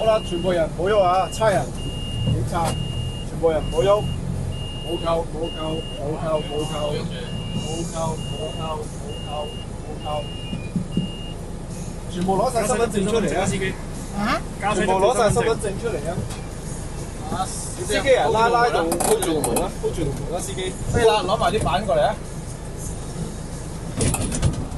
啦，全部人唔好喐啊！差人、警察，全部人唔好喐，冇扣，冇扣，冇扣，冇扣，冇扣，冇扣，冇扣，全部攞晒身份證出嚟啊！司機啊！全部攞晒身份證出嚟啊！司機啊，拉到 hold 住道門啦，hold 住道門啦，司機。可以啦，攞埋啲板過嚟啊！